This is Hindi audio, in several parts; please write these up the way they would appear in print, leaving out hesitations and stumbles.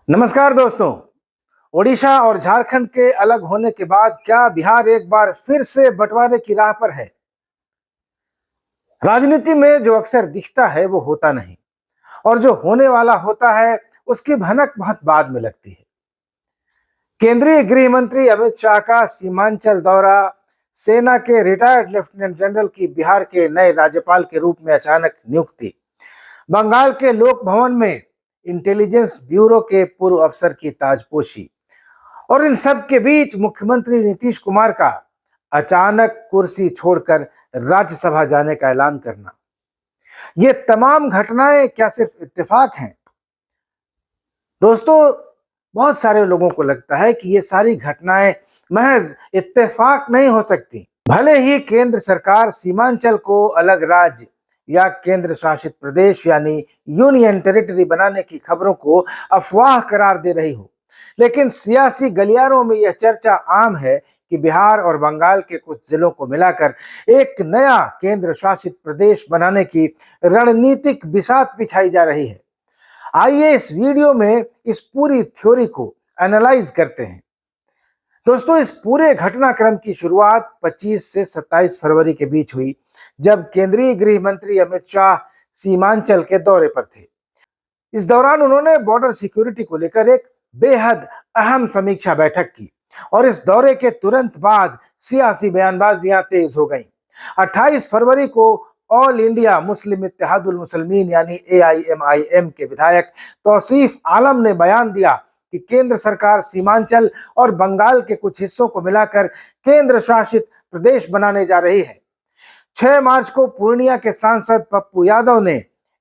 नमस्कार दोस्तों। ओडिशा और झारखंड के अलग होने के बाद क्या बिहार एक बार फिर से बंटवारे की राह पर है? राजनीति में जो अक्सर दिखता है वो होता नहीं, और जो होने वाला होता है उसकी भनक बहुत बाद में लगती है। केंद्रीय गृह मंत्री अमित शाह का सीमांचल दौरा, सेना के रिटायर्ड लेफ्टिनेंट जनरल की बिहार के नए राज्यपाल के रूप में अचानक नियुक्ति, बंगाल के लोक भवन में इंटेलिजेंस ब्यूरो के पूर्व अफसर की ताजपोशी, और इन सब के बीच मुख्यमंत्री नीतीश कुमार का अचानक कुर्सी छोड़कर राज्यसभा जाने का ऐलान करना, ये तमाम घटनाएं क्या सिर्फ इत्तेफाक हैं? दोस्तों, बहुत सारे लोगों को लगता है कि ये सारी घटनाएं महज इत्तेफाक नहीं हो सकती। भले ही केंद्र सरकार सीमांचल को अलग राज्य या केंद्र शासित प्रदेश यानी यूनियन टेरिटरी बनाने की खबरों को अफवाह करार दे रही हो, लेकिन सियासी गलियारों में यह चर्चा आम है कि बिहार और बंगाल के कुछ जिलों को मिलाकर एक नया केंद्र शासित प्रदेश बनाने की रणनीतिक बिसात बिछाई जा रही है। आइए इस वीडियो में इस पूरी थ्योरी को एनालाइज करते हैं। दोस्तों, इस पूरे घटनाक्रम की शुरुआत 25 से 27 फरवरी के बीच हुई, जब केंद्रीय गृह मंत्री अमित शाह सीमांचल के दौरे पर थे। इस दौरान उन्होंने बॉर्डर सिक्योरिटी को लेकर एक बेहद अहम समीक्षा बैठक की, और इस दौरे के तुरंत बाद सियासी बयानबाजियां तेज हो गईं। 28 फरवरी को all India Muslim Ittehadul Muslimeen यानी AIMIM के विधायक तौसीफ आलम ने बयान दिया कि केंद्र सरकार सीमांचल और बंगाल के कुछ हिस्सों को मिलाकर केंद्र शासित प्रदेश बनाने जा रही है। 6 मार्च को पूर्णिया के सांसद पप्पू यादव ने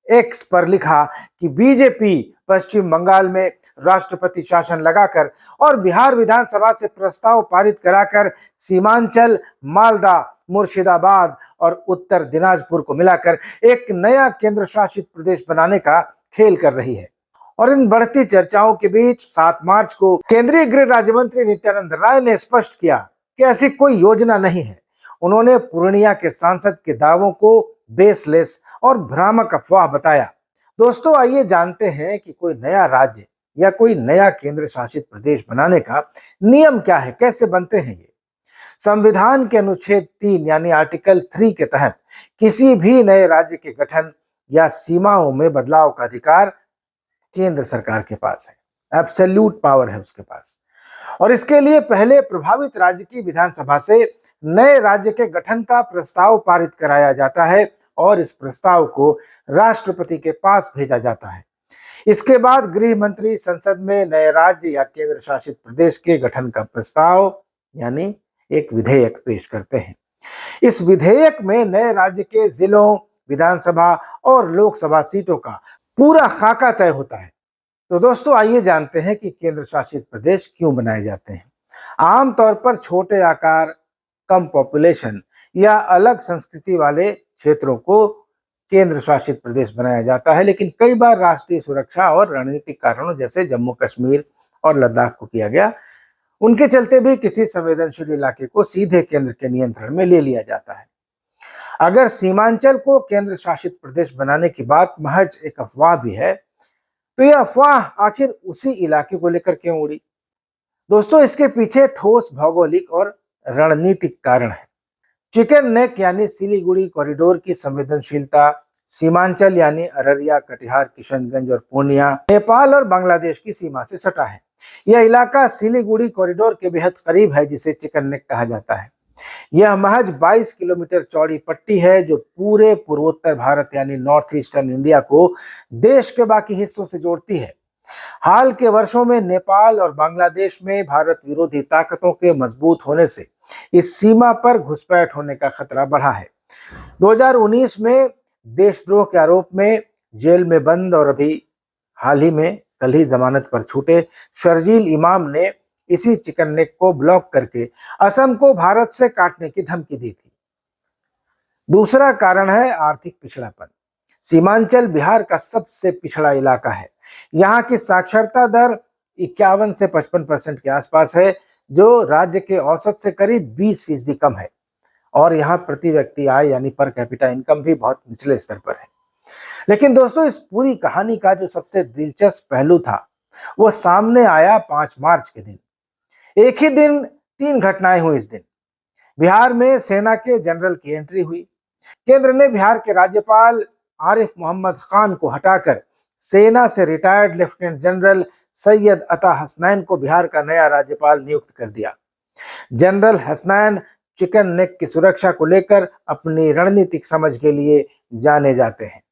एक्स पर लिखा कि बीजेपी पश्चिम बंगाल में राष्ट्रपति शासन लगाकर और बिहार विधानसभा से प्रस्ताव पारित कराकर सीमांचल, मालदा, मुर्शिदाबाद और उत्तर दिनाजपुर को मिलाकर एक नया केंद्र शासित प्रदेश बनाने का खेल कर रही है। और इन बढ़ती चर्चाओं के बीच 7 मार्च को केंद्रीय गृह राज्य मंत्री नित्यानंद राय ने स्पष्ट किया कि ऐसी कोई योजना नहीं है। उन्होंने पूर्णिया के सांसद के दावों को बेसलेस और भ्रामक अफवाह बताया। दोस्तों, आइए जानते हैं कि कोई नया राज्य या कोई नया केंद्र शासित प्रदेश बनाने का नियम क्या है, कैसे बनते हैं ये। संविधान के अनुच्छेद 3 यानी आर्टिकल 3 के तहत किसी भी नए राज्य के गठन या सीमाओं में बदलाव का अधिकार केंद्र सरकार के पास है, एब्सोल्यूट पावर है उसके पास। और इसके लिए पहले प्रभावित राज्य की विधानसभा से नए राज्य के गठन का प्रस्ताव पारित कराया जाता है, और इस प्रस्ताव को राष्ट्रपति के पास भेजा जाता है। इसके बाद गृह मंत्री संसद में नए राज्य या केंद्र शासित प्रदेश के गठन का प्रस्ताव यानी एक विधेयक पेश करते हैं। इस विधेयक में नए राज्य के जिलों, विधानसभा और लोकसभा सीटों का पूरा खाका तय होता है। तो दोस्तों, आइए जानते हैं कि केंद्र शासित प्रदेश क्यों बनाए जाते हैं। आमतौर पर छोटे आकार, कम पॉपुलेशन या अलग संस्कृति वाले क्षेत्रों को केंद्र शासित प्रदेश बनाया जाता है, लेकिन कई बार राष्ट्रीय सुरक्षा और रणनीतिक कारणों जैसे जम्मू कश्मीर और लद्दाख को किया गया, उनके चलते भी किसी संवेदनशील इलाके को सीधे केंद्र के नियंत्रण में ले लिया जाता है। अगर सीमांचल को केंद्र शासित प्रदेश बनाने की बात महज एक अफवाह भी है, तो यह अफवाह आखिर उसी इलाके को लेकर क्यों उड़ी? दोस्तों, इसके पीछे ठोस भौगोलिक और रणनीतिक कारण है। चिकन नेक यानी सिलीगुड़ी कॉरिडोर की संवेदनशीलता, सीमांचल यानी अररिया, कटिहार, किशनगंज और पूर्णिया नेपाल और बांग्लादेश की सीमा से सटा है। यह इलाका सिलीगुड़ी कॉरिडोर के बेहद करीब है, जिसे चिकन नेक कहा जाता है। यह महज 22 किलोमीटर चौड़ी पट्टी है जो पूरे पूर्वोत्तर भारत यानी नॉर्थ ईस्टर्न इंडिया को देश के बाकी हिस्सों से जोड़ती है। हाल के वर्षों में नेपाल और बांग्लादेश में भारत विरोधी ताकतों के मजबूत होने से इस सीमा पर घुसपैठ होने का खतरा बढ़ा है। 2019 में देशद्रोह के आरोप में जेल में बंद और अभी हाल ही में कल ही जमानत पर छूटे शर्जील इमाम ने इसी चिकन नेक को ब्लॉक करके असम को भारत से काटने की धमकी दी थी। दूसरा कारण है आर्थिक पिछड़ापन। सीमांचल बिहार का सबसे पिछड़ा इलाका है। यहाँ की साक्षरता दर 51 से 55% के आसपास है, जो राज्य के औसत से करीब 20% कम है। और यहाँ प्रति व्यक्ति आय यानी पर कैपिटा इनकम भी बहुत निचले स्तर पर है। लेकिन दोस्तों, इस पूरी कहानी का जो सबसे दिलचस्प पहलू था वो सामने आया 5 मार्च के दिन। एक ही दिन 3 घटनाएं हुई इस दिन। बिहार में सेना के जनरल की एंट्री हुई। केंद्र ने बिहार के राज्यपाल आरिफ मोहम्मद खान को हटाकर सेना से रिटायर्ड लेफ्टिनेंट जनरल सैयद अता हसनैन को बिहार का नया राज्यपाल नियुक्त कर दिया। जनरल हसनैन चिकन नेक की सुरक्षा को लेकर अपनी रणनीतिक समझ के लिए जाने जाते हैं।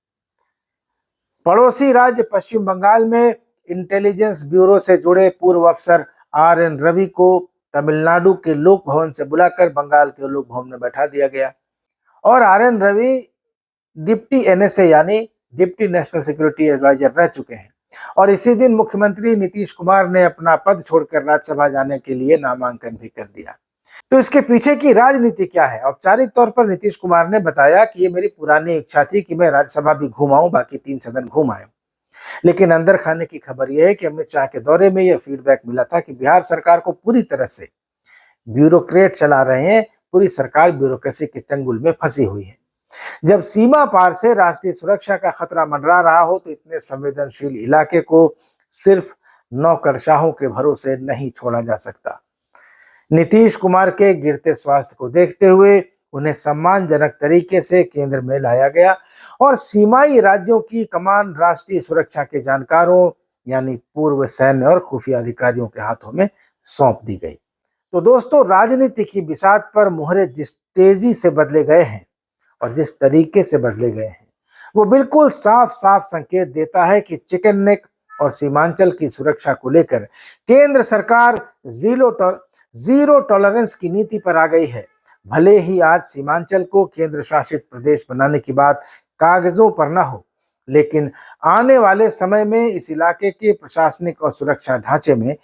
पड़ोसी राज्य पश्चिम बंगाल में इंटेलिजेंस ब्यूरो से जुड़े पूर्व अफसर RN रवि को तमिलनाडु के लोक भवन से बुलाकर बंगाल के लोक भवन में बैठा दिया गया और RN रवि डिप्टी NSA यानी डिप्टी नेशनल सिक्योरिटी एडवाइजर रह चुके हैं और इसी दिन मुख्यमंत्री नीतीश कुमार ने अपना पद छोड़कर राज्यसभा जाने के लिए नामांकन भी कर दिया। तो इसके पीछे की राजनीति क्या है? औपचारिक तौर पर नीतीश कुमार ने बताया कि ये मेरी पुरानी इच्छा थी कि मैं राज्यसभा भी घूम आऊं, बाकी 3 सदन घूम आऊं। लेकिन अंदर खाने की खबर यह है कि अमित शाह के दौरे में यह फीडबैक मिला था कि बिहार सरकार को पूरी तरह से ब्यूरोक्रेट चला रहे हैं, पूरी सरकार ब्यूरोक्रेसी के चंगुल में फंसी हुई है। जब सीमा पार से राष्ट्रीय सुरक्षा का खतरा मंडरा रहा हो तो इतने संवेदनशील इलाके को सिर्फ नौकरशाहों के भरोसे नहीं छोड़ा जा सकता। नीतीश कुमार के गिरते स्वास्थ्य को देखते हुए उन्हें सम्मानजनक तरीके से केंद्र में लाया गया और सीमाई राज्यों की कमान राष्ट्रीय सुरक्षा के जानकारों यानी पूर्व सैन्य और खुफिया अधिकारियों के हाथों में सौंप दी गई। तो दोस्तों, राजनीति की बिसात पर मोहरे जिस तेजी से बदले गए हैं और जिस तरीके से बदले गए हैं वो बिल्कुल साफ साफ संकेत देता है कि चिकन नेक और सीमांचल की सुरक्षा को लेकर केंद्र सरकार जीरो टॉलरेंस की नीति पर आ गई है। भले ही आज सीमांचल को केंद्र शासित प्रदेश बनाने की बात कागजों पर न हो, लेकिन आने वाले समय में इस इलाके के प्रशासनिक और सुरक्षा ढांचे में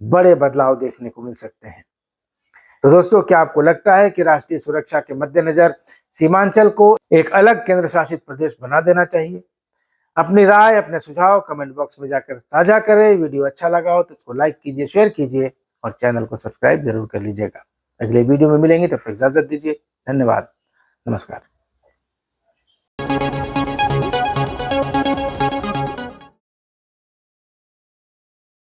बड़े बदलाव देखने को मिल सकते हैं। तो दोस्तों, क्या आपको लगता है कि राष्ट्रीय सुरक्षा के मद्देनजर सीमांचल को एक अलग केंद्र शासित प्रदेश बना देना चाहिए? अपनी राय, अपने सुझाव कमेंट बॉक्स में जाकर साझा करें। वीडियो अच्छा लगा हो तो इसको लाइक कीजिए, शेयर कीजिए और चैनल को सब्सक्राइब जरूर कर लीजिएगा। अगले वीडियो में मिलेंगे, तब तक इजाजत दीजिए। धन्यवाद, नमस्कार।